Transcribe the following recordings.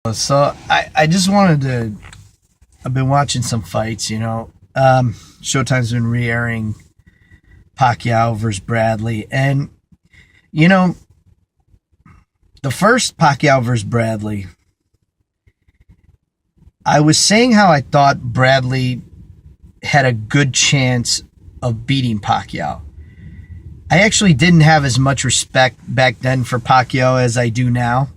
So I just wanted to. I've been watching some fights, Showtime's been re airing Pacquiao versus Bradley. And, you know, the first Pacquiao versus Bradley, I was saying how I thought Bradley had a good chance of beating Pacquiao. I actually didn't have as much respect back then for Pacquiao as I do now.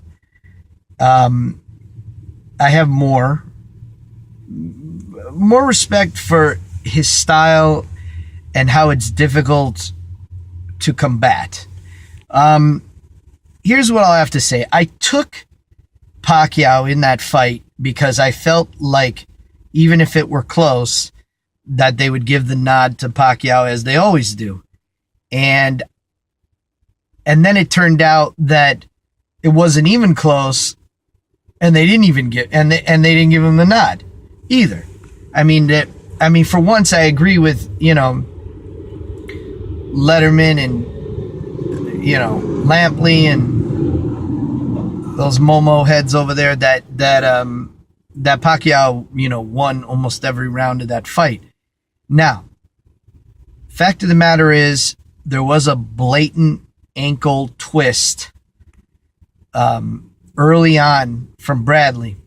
I have more respect for his style and how it's difficult to combat. Here's what I'll have to say. I took Pacquiao in that fight because I felt like even if it were close, that they would give the nod to Pacquiao as they always do. And then it turned out that it wasn't even close, and they didn't even get and they didn't give him the nod either. I mean, for once, I agree with Letterman and Lampley and those Momo heads over there that Pacquiao won almost every round of that fight. Now, fact of the matter is there was a blatant ankle twist early on from Bradley.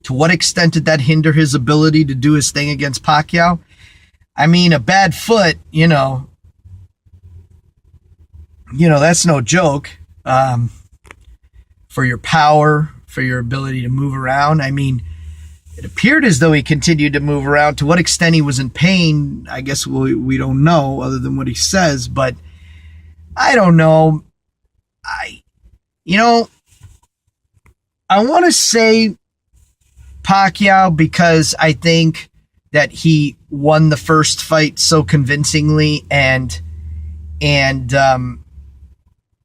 To what extent did that hinder his ability to do his thing against Pacquiao? I mean, a bad foot, that's no joke. For your power, for your ability to move around. I mean, it appeared as though he continued to move around. To what extent he was in pain, I guess we don't know other than what he says, but I don't know. I want to say Pacquiao because I think that he won the first fight so convincingly and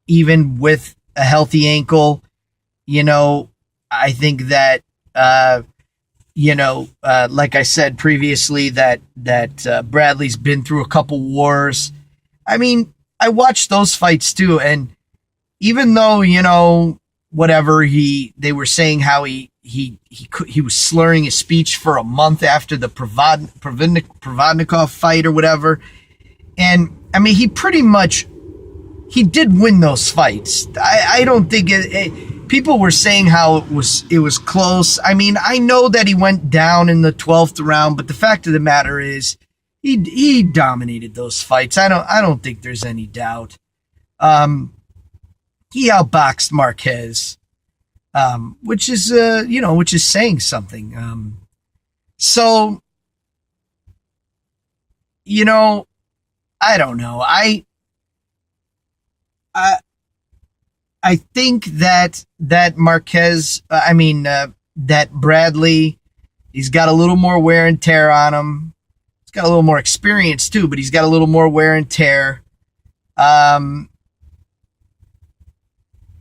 even with a healthy ankle, I think that, like I said previously, that Bradley's been through a couple wars. I mean, I watched those fights too, and even though whatever they were saying how he was slurring his speech for a month after the Provodnikov fight or whatever, and I mean he did win those fights. I don't think people were saying how it was close. I mean, I know that he went down in the 12th round, but the fact of the matter is he dominated those fights. I don't think there's any doubt. He outboxed Marquez, which is saying something. So I don't know. I think that Marquez, that Bradley, he's got a little more wear and tear on him. He's got a little more experience too, but he's got a little more wear and tear.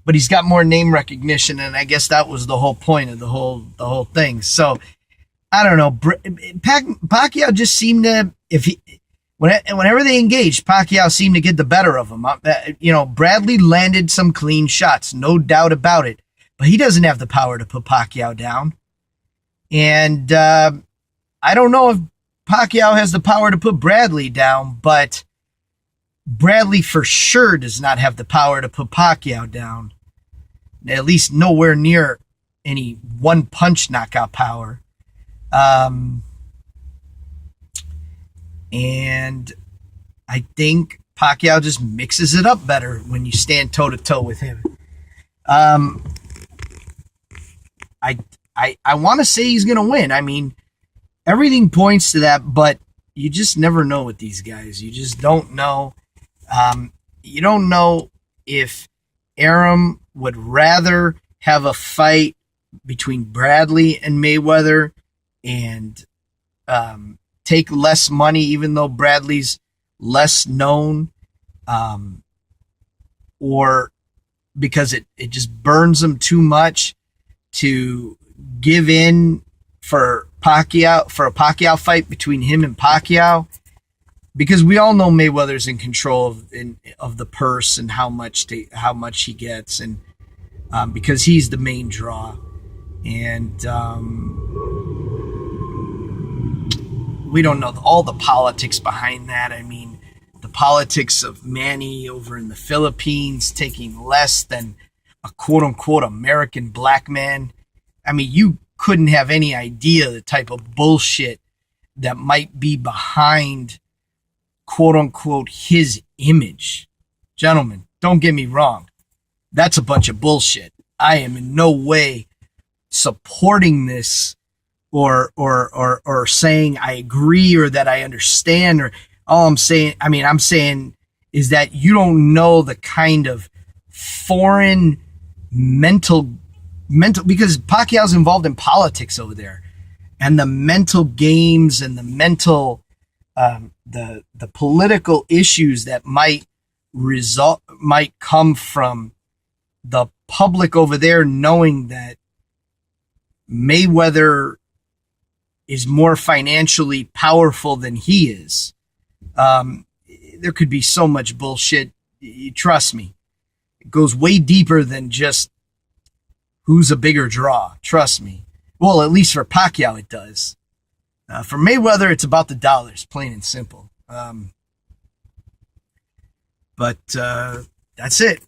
But he's got more name recognition, and I guess that was the whole point of the whole thing. So I don't know. Pacquiao just seemed to, whenever they engaged, Pacquiao seemed to get the better of him. Bradley landed some clean shots, no doubt about it, but he doesn't have the power to put Pacquiao down. And I don't know if Pacquiao has the power to put Bradley down, but Bradley for sure does not have the power to put Pacquiao down. At least nowhere near any one-punch knockout power. And I think Pacquiao just mixes it up better when you stand toe-to-toe with him. I want to say he's going to win. I mean, everything points to that, but you just never know with these guys. You just don't know. You don't know if Arum would rather have a fight between Bradley and Mayweather and take less money, even though Bradley's less known, or because it just burns him too much to give in for a Pacquiao fight between him and Pacquiao. Because we all know Mayweather's in control of the purse and how much he gets, and because he's the main draw. And we don't know all the politics behind that. I mean, the politics of Manny over in the Philippines taking less than a quote unquote American black man. I mean, you couldn't have any idea the type of bullshit that might be behind quote unquote his image. Gentlemen, don't get me wrong. That's a bunch of bullshit. I am in no way supporting this or saying I agree or that I understand, or all I'm saying is that you don't know the kind of foreign mental because Pacquiao's involved in politics over there, and the mental games and the mental the political issues that might come from the public over there knowing that Mayweather is more financially powerful than he is. There could be so much bullshit. Trust me. It goes way deeper than just who's a bigger draw. Trust me. Well, at least for Pacquiao, it does. For Mayweather, it's about the dollars, plain and simple. But that's it.